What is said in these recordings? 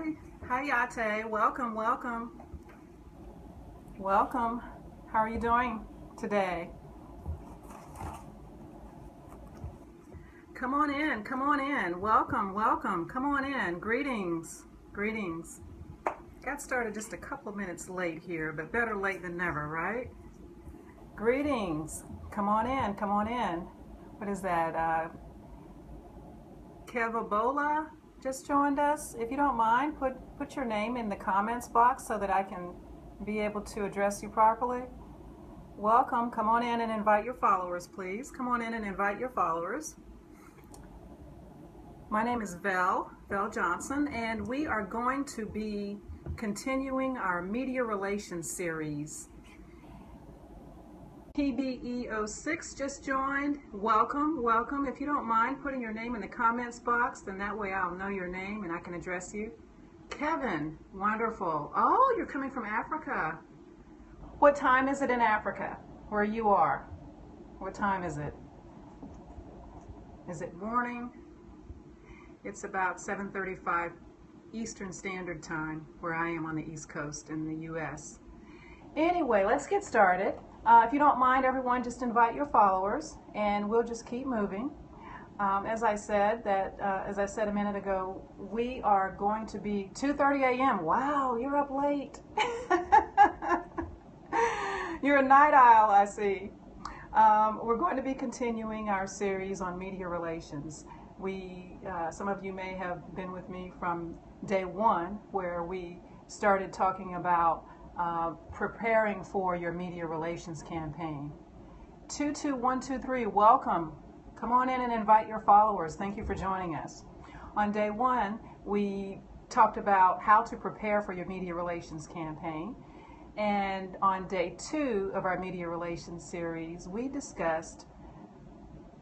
Hi. Hi, Yate. Welcome, welcome, welcome. How are you doing today? Come on in, come on in. Welcome, welcome. Come on in. Greetings, greetings. Got started just a couple minutes late here, but better late than never, right? Greetings. Come on in, come on in. What is that? Kevabola just joined us. If you don't mind, put your name in the comments box so that I can be able to address you properly. Welcome. Come on in and invite your followers, please. Come on in and invite your followers. My name is Vel Johnson, and we are going to be continuing our media relations series. PBE06 just joined. Welcome, welcome. If you don't mind putting your name in the comments box, then that way I'll know your name and I can address you. Kevin, wonderful. Oh, you're coming from Africa. What time is it in Africa, where you are? What time is it? Is it morning? It's about 7:35 Eastern Standard Time, where I am on the East Coast in the U.S. Anyway, let's get started. If you don't mind, everyone, just invite your followers, and we'll just keep moving. As I said a minute ago, we are going to be 2:30 a.m. Wow, you're up late. You're a night owl, I see. We're going to be continuing our series on media relations. Some of you may have been with me from day one, where we started talking about preparing for your media relations campaign. 22123, welcome. Come on in and invite your followers. Thank you for joining us. On day one, we talked about how to prepare for your media relations campaign. And on day two of our media relations series, we discussed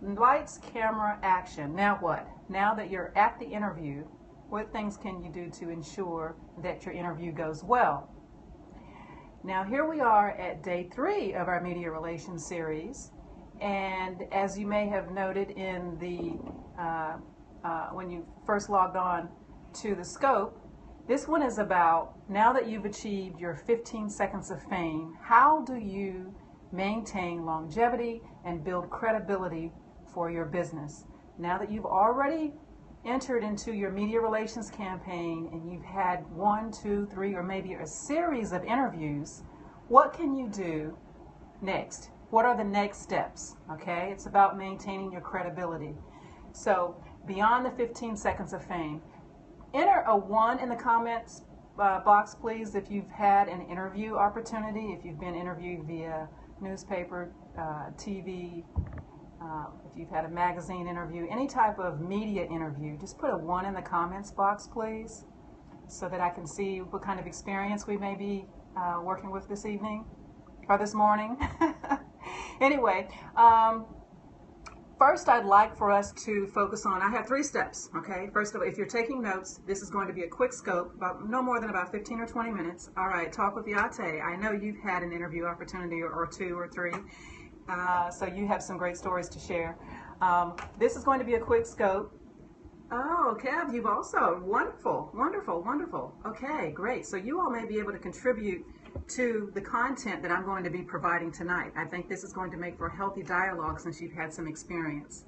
lights, camera, action. Now what? Now that you're at the interview, what things can you do to ensure that your interview goes well? Now here we are at day three of our media relations series, and as you may have noted in the when you first logged on to the scope, this one is about, now that you've achieved your 15 seconds of fame, how do you maintain longevity and build credibility for your business? Now that you've already entered into your media relations campaign and you've had 1, 2, 3, or maybe a series of interviews, what can you do next? What are the next steps? Okay, it's about maintaining your credibility. So beyond the 15 seconds of fame, enter a 1 in the comments box, please, if you've had an interview opportunity, if you've been interviewed via newspaper, TV, if you've had a magazine interview, any type of media interview, just put a 1 in the comments box, please, so that I can see what kind of experience we may be working with this evening or this morning. Anyway, first I'd like for us to focus on, I have 3 steps, okay? First of all, if you're taking notes, this is going to be a quick scope, no more than about 15 or 20 minutes. All right, talk with Yate. I know you've had an interview opportunity or 2 or 3. So you have some great stories to share. This is going to be a quick scope. Oh, Kev, you've also, wonderful, wonderful, wonderful. Okay, great. So you all may be able to contribute to the content that I'm going to be providing tonight. I think this is going to make for a healthy dialogue since you've had some experience.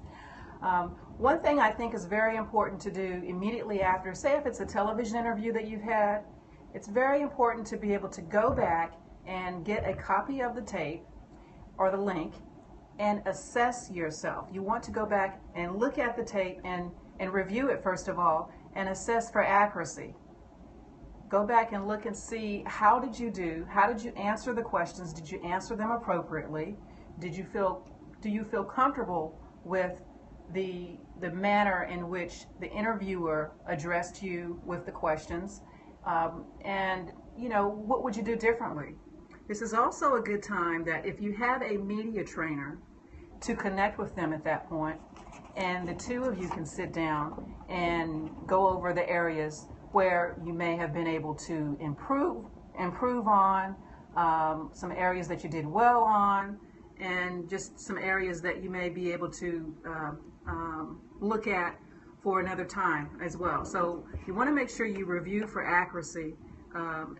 One thing I think is very important to do immediately after, say if it's a television interview that you've had, it's very important to be able to go back and get a copy of the tape or the link and assess yourself. You want to go back and look at the tape and review it first of all and assess for accuracy. Go back and look and see, how did you do? How did you answer the questions? Did you answer them appropriately? Do you feel comfortable with the manner in which the interviewer addressed you with the questions? And you know, what would you do differently? This is also a good time that if you have a media trainer, to connect with them at that point, and the two of you can sit down and go over the areas where you may have been able to improve on, some areas that you did well on, and just some areas that you may be able to look at for another time as well. So you want to make sure you review for accuracy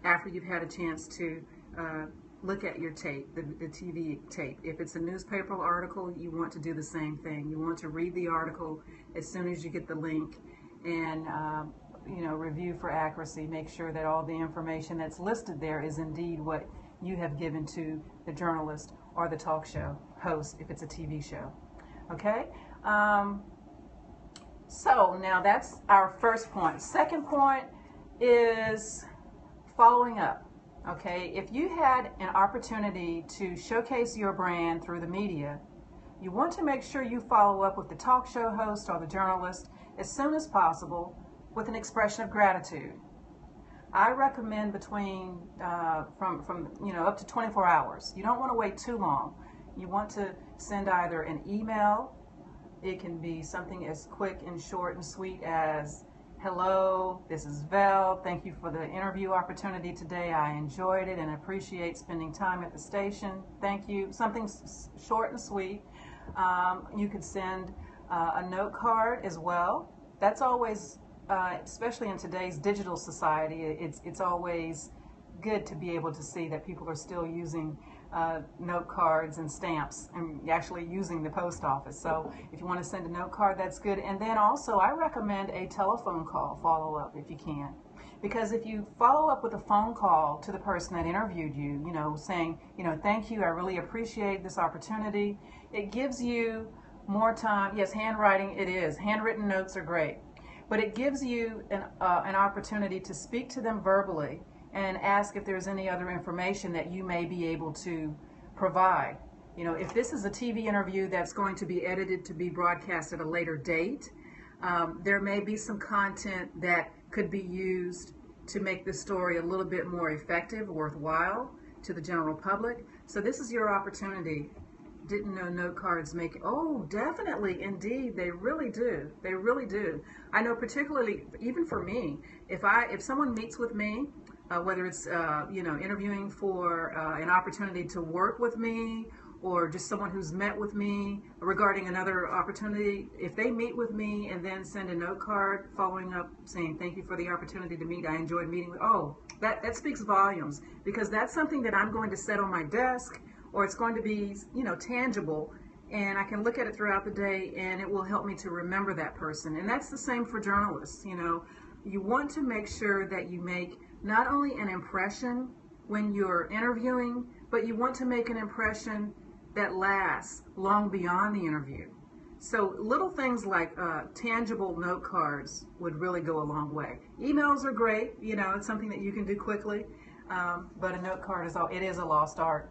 after you've had a chance to look at your tape, the TV tape. If it's a newspaper article, you want to do the same thing. You want to read the article as soon as you get the link and review for accuracy. Make sure that all the information that's listed there is indeed what you have given to the journalist or the talk show host if it's a TV show. Okay? So now that's our first point. Second point is following up. Okay, if you had an opportunity to showcase your brand through the media, you want to make sure you follow up with the talk show host or the journalist as soon as possible with an expression of gratitude. I recommend between from up to 24 hours. You don't want to wait too long. You want to send either an email. It can be something as quick and short and sweet as, "Hello, this is Val. Thank you for the interview opportunity today. I enjoyed it and appreciate spending time at the station. Thank you." Something short and sweet. You could send a note card as well. That's always, especially in today's digital society, it's always good to be able to see that people are still using note cards and stamps and actually using the post office. So if you want to send a note card, that's good. And then also I recommend a telephone call follow-up if you can. Because if you follow up with a phone call to the person that interviewed you, saying, "Thank you, I really appreciate this opportunity," it gives you more time. Yes, handwriting, it is. Handwritten notes are great. But it gives you an opportunity to speak to them verbally and ask if there's any other information that you may be able to provide. If this is a TV interview that's going to be edited to be broadcast at a later date, there may be some content that could be used to make the story a little bit more effective, worthwhile to the general public. So this is your opportunity. Didn't know note cards make it? Oh, definitely, indeed, they really do. They really do. I know, particularly, even for me, if someone meets with me, whether it's interviewing for an opportunity to work with me, or just someone who's met with me regarding another opportunity, if they meet with me and then send a note card following up saying, "Thank you for the opportunity to meet. I enjoyed meeting with," that speaks volumes, because that's something that I'm going to set on my desk, or it's going to be, tangible, and I can look at it throughout the day, and it will help me to remember that person. And that's the same for journalists. You want to make sure that you make not only an impression when you're interviewing, but you want to make an impression that lasts long beyond the interview. So little things like tangible note cards would really go a long way. Emails are great, it's something that you can do quickly, but a note card is a lost art.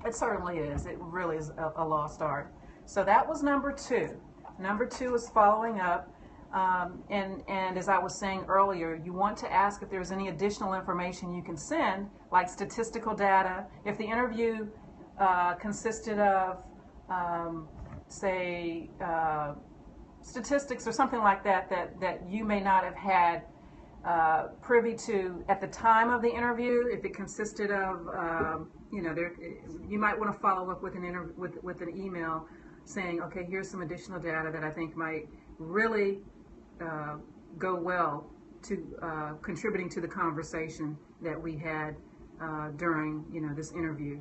It certainly is. It really is a lost art. So that was number 2. Number 2 is following up. And as I was saying earlier, you want to ask if there's any additional information you can send, like statistical data. If the interview consisted of, say, statistics or something like that you may not have had privy to at the time of the interview. If it consisted of, you might want to follow up with an email saying, "Okay, here's some additional data that I think might really go well to contributing to the conversation that we had during this interview."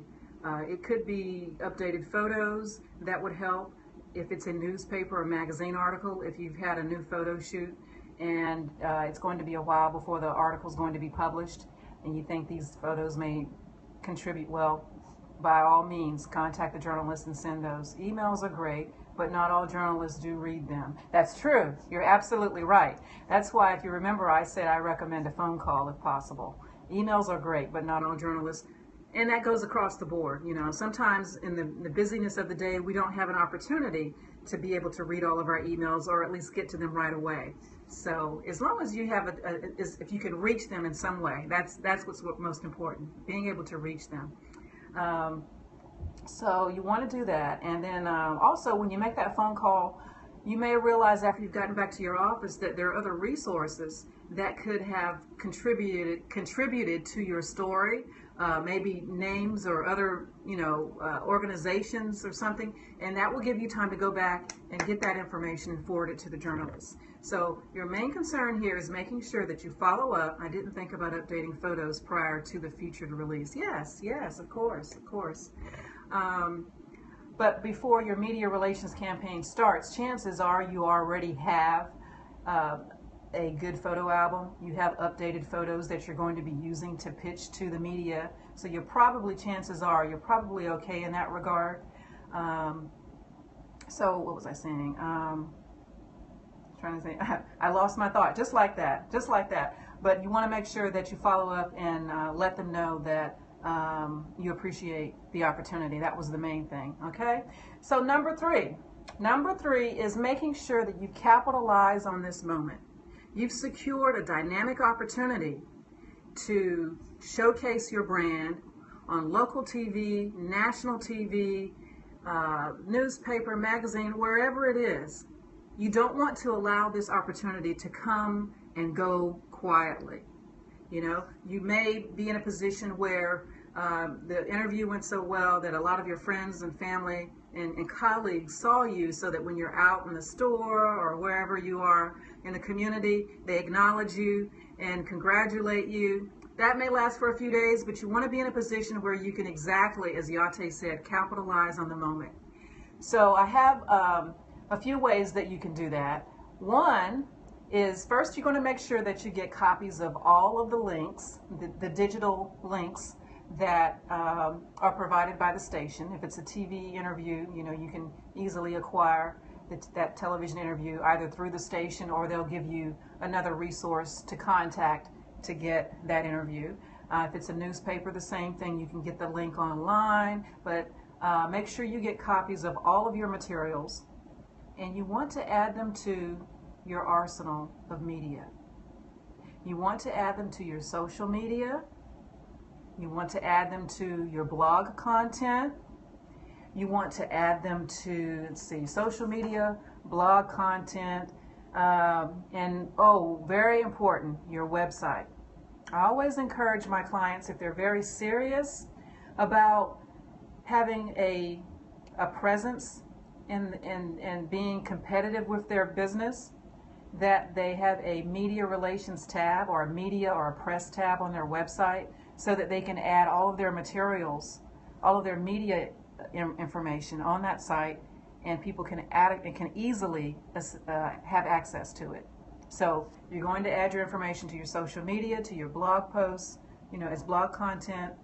It could be updated photos that would help. If it's a newspaper or magazine article, if you've had a new photo shoot and it's going to be a while before the article is going to be published, and you think these photos may contribute, well, by all means, contact the journalist and send those. Emails are great, but not all journalists do read them. That's true. You're absolutely right. That's why, if you remember, I said I recommend a phone call if possible. Emails are great, but not all journalists. And that goes across the board. Sometimes in the busyness of the day, we don't have an opportunity to be able to read all of our emails, or at least get to them right away. So as long as you have if you can reach them in some way, that's what's most important, being able to reach them. So you want to do that. And then also, when you make that phone call, you may realize after you've gotten back to your office that there are other resources that could have contributed to your story, maybe names or other organizations or something, and that will give you time to go back and get that information and forward it to the journalists. So your main concern here is making sure that you follow up. I didn't think about updating photos prior to the featured release. Yes, of course. But before your media relations campaign starts, chances are you already have a good photo album. You have updated photos that you're going to be using to pitch to the media. So chances are you're probably okay in that regard. So what was I saying? Trying to say, I lost my thought. Just like that. But you want to make sure that you follow up and let them know that you appreciate the opportunity. That was the main thing. Okay. So number three is making sure that you capitalize on this moment. You've secured a dynamic opportunity to showcase your brand on local TV, national TV, newspaper, magazine, wherever it is. You don't want to allow this opportunity to come and go quietly. You may be in a position where the interview went so well that a lot of your friends and family and colleagues saw you, so that when you're out in the store or wherever you are in the community, they acknowledge you and congratulate you. That may last for a few days, but you want to be in a position where you can exactly, as Yate said, capitalize on the moment. So I have a few ways that you can do that. One is, first, you're going to make sure that you get copies of all of the links, the digital links that are provided by the station. If it's a TV interview, you can easily acquire that television interview either through the station, or they'll give you another resource to contact to get that interview. If it's a newspaper, the same thing. You can get the link online, but make sure you get copies of all of your materials, and you want to add them to your arsenal of media. You want to add them to your social media. You want to add them to your blog content. You want to add them to, social media, blog content, and very important, your website. I always encourage my clients, if they're very serious about having a presence and being competitive with their business, that they have a media relations tab or a media or a press tab on their website, so that they can add all of their materials, all of their media information on that site, and people can add it and can easily have access to it. So you're going to add your information to your social media, to your blog posts, as blog content,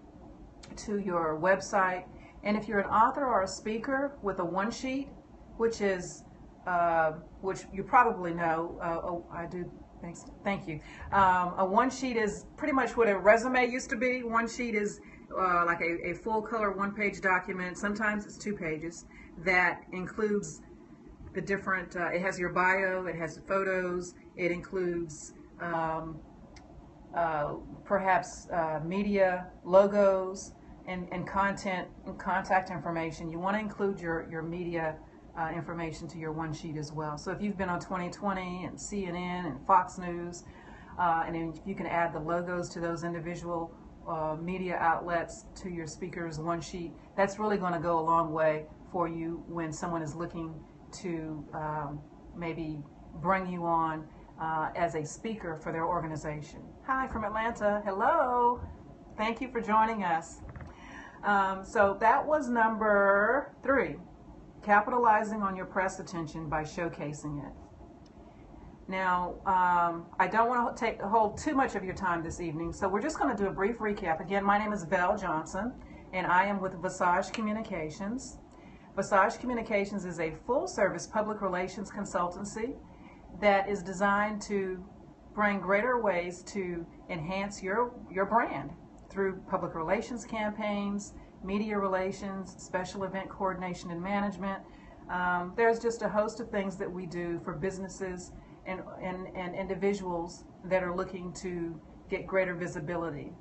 to your website. And if you're an author or a speaker with a one sheet, which you probably know, I do. Thank you. A one sheet is pretty much what a resume used to be. One sheet is like a full color one-page document. Sometimes it's 2 pages that includes the different, it has your bio, it has photos, it includes perhaps media, logos, and content and contact information. You want to include your media information to your one sheet as well. So if you've been on 2020 and CNN and Fox News, and then you can add the logos to those individual media outlets to your speaker's one sheet, that's really going to go a long way for you when someone is looking to maybe bring you on as a speaker for their organization. Hi from Atlanta. Hello. Thank you for joining us. So that was number 3. Capitalizing on your press attention by showcasing it. Now, I don't want to hold too much of your time this evening, so we're just going to do a brief recap. Again, my name is Val Johnson, and I am with Visage Communications. Visage Communications is a full-service public relations consultancy that is designed to bring greater ways to enhance your brand through public relations campaigns, media relations, special event coordination and management. There's just a host of things that we do for businesses and individuals that are looking to get greater visibility.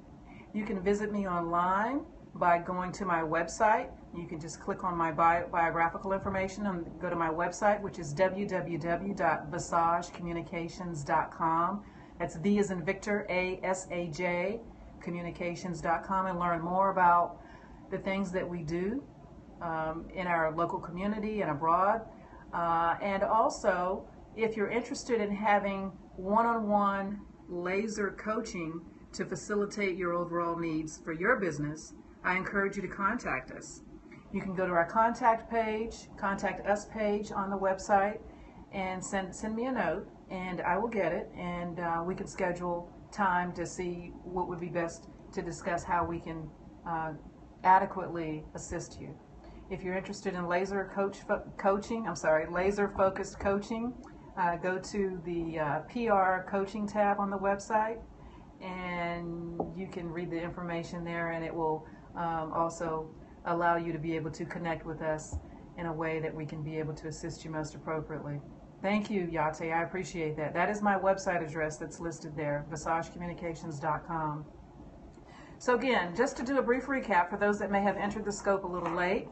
You can visit me online by going to my website. You can just click on my biographical information and go to my website, which is www.visagecommunications.com. That's V as in Victor, ASAJ, communications.com, and learn more about the things that we do in our local community and abroad. And also, if you're interested in having one-on-one laser coaching to facilitate your overall needs for your business, I encourage you to contact us. You can go to our contact us page on the website, and send me a note, and I will get it, and we can schedule time to see what would be best to discuss how we can adequately assist you. If you're interested in laser focused coaching, go to the PR coaching tab on the website, and you can read the information there, and it will also allow you to be able to connect with us in a way that we can be able to assist you most appropriately. Thank you, Yate. I appreciate that. That is my website address that's listed there, visagecommunications.com. So again, just to do a brief recap for those that may have entered the scope a little late,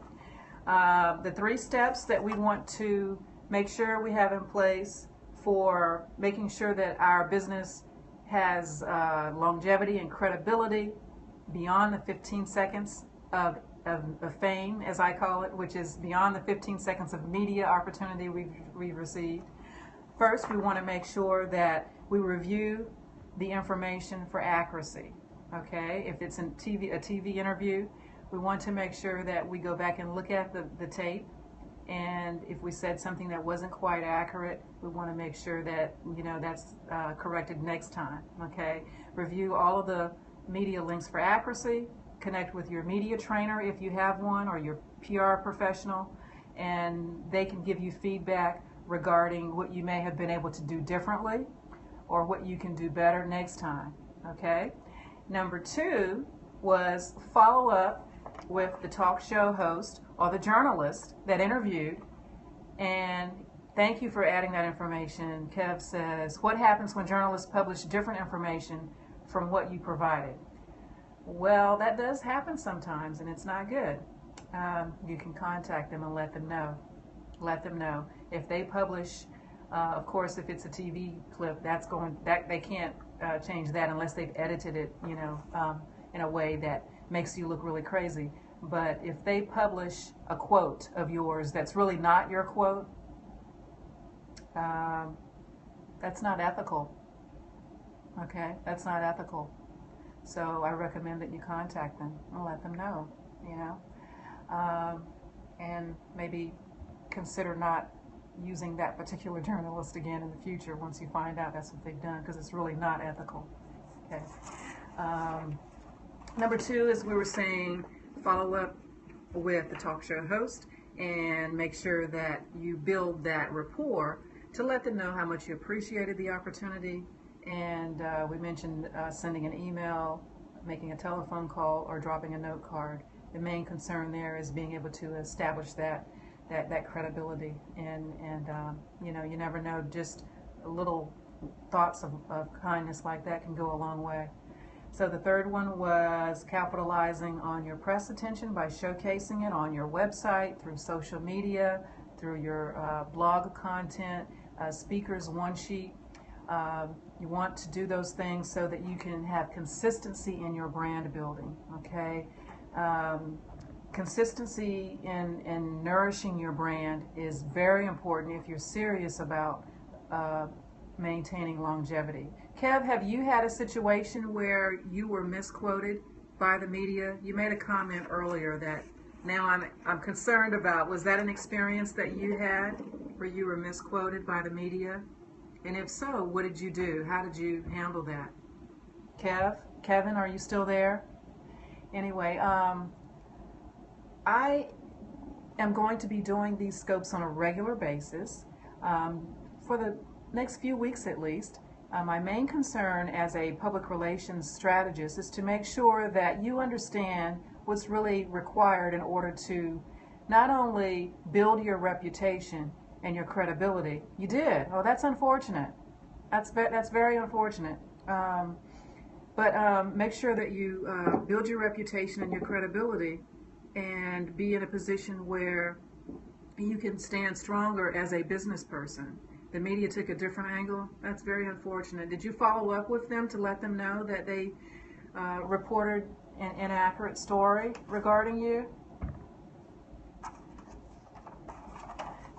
the 3 steps that we want to make sure we have in place for making sure that our business has longevity and credibility beyond the 15 seconds of fame, as I call it, which is beyond the 15 seconds of media opportunity we've received. First, we want to make sure that we review the information for accuracy. Okay, if it's a TV interview, we want to make sure that we go back and look at the tape, and if we said something that wasn't quite accurate, we want to make sure that that's corrected next time. Okay, review all of the media links for accuracy. Connect with your media trainer if you have one, or your PR professional, and they can give you feedback regarding what you may have been able to do differently or what you can do better next time. Okay. Number 2 was follow up with the talk show host or the journalist that interviewed, and thank you for adding that information. Kev says, what happens when journalists publish different information from what you provided? Well, that does happen sometimes, and it's not good. You can contact them and let them know. If they publish, of course, if it's a TV clip, they can't change that unless they've edited it, in a way that makes you look really crazy. But if they publish a quote of yours that's really not your quote, that's not ethical. Okay, that's not ethical. So I recommend that you contact them and let them know, and maybe consider not using that particular journalist again in the future once you find out that's what they've done, because it's really not ethical. Okay. Number 2, as we were saying, follow up with the talk show host and make sure that you build that rapport to let them know how much you appreciated the opportunity. And we mentioned sending an email, making a telephone call, or dropping a note card. The main concern there is being able to establish that credibility. And you never know, just little thoughts of kindness like that can go a long way. So the 3rd one was capitalizing on your press attention by showcasing it on your website, through social media, through your blog content, speakers one sheet. You want to do those things so that you can have consistency in your brand building, okay? Consistency in nourishing your brand is very important if you're serious about maintaining longevity. Kev, have you had a situation where you were misquoted by the media? You made a comment earlier that now I'm concerned about. Was that an experience that you had where you were misquoted by the media? And if so, what did you do? How did you handle that? Kevin, are you still there? Anyway, I am going to be doing these scopes on a regular basis for the next few weeks at least. My main concern as a public relations strategist is to make sure that you understand what's really required in order to not only build your reputation and your credibility. You did. Oh, that's unfortunate. That's very unfortunate. But make sure that you build your reputation and your credibility and be in a position where you can stand stronger as a business person The media took a different angle. That's very unfortunate. Did you follow up with them to let them know that they reported an inaccurate story regarding you?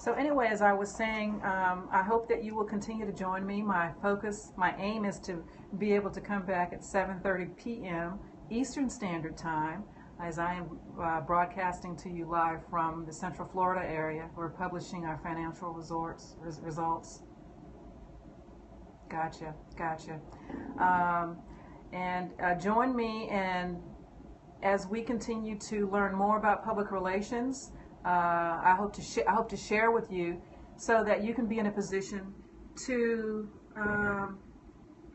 So anyway, as I was saying, I hope that you will continue to join me. My aim is to be able to come back at 7:30 p.m. Eastern Standard Time, as I am broadcasting to you live from the Central Florida area. We're publishing our financial results. Gotcha. And join me, and as we continue to learn more about public relations, I hope to share with you so that you can be in a position to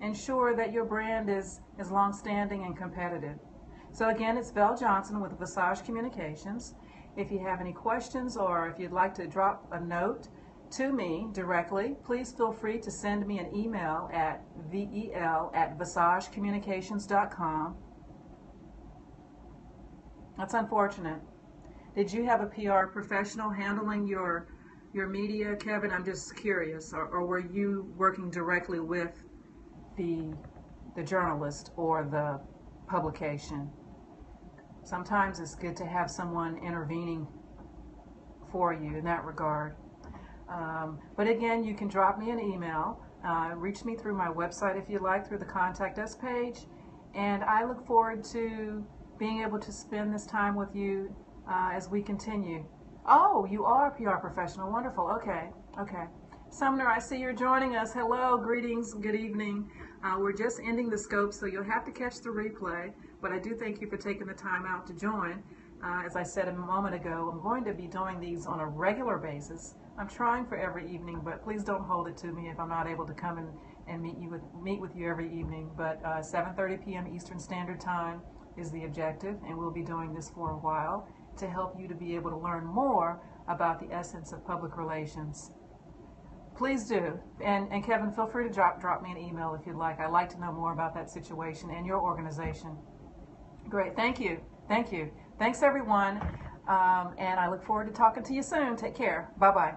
ensure that your brand is long-standing and competitive. So again, it's Vel Johnson with Visage Communications. If you have any questions or if you'd like to drop a note to me directly, please feel free to send me an email at vel@visagecommunications.com. That's unfortunate. Did you have a PR professional handling your media, Kevin? I'm just curious. Or were you working directly with the journalist or the publication? Sometimes it's good to have someone intervening for you in that regard. But again, you can drop me an email, reach me through my website if you like, through the Contact Us page, and I look forward to being able to spend this time with you as we continue. Oh, you are a PR professional. Wonderful. Okay. Sumner, I see you're joining us. Hello, greetings, good evening. We're just ending the scope, so you'll have to catch the replay, but I do thank you for taking the time out to join. As I said a moment ago, I'm going to be doing these on a regular basis. I'm trying for every evening, but please don't hold it to me if I'm not able to come and meet with you every evening. But 7:30 p.m. Eastern Standard Time is the objective, and we'll be doing this for a while to help you to be able to learn more about the essence of public relations. Please do. And Kevin, feel free to drop me an email if you'd like. I'd like to know more about that situation and your organization. Great. Thank you. Thanks, everyone. And I look forward to talking to you soon. Take care. Bye-bye.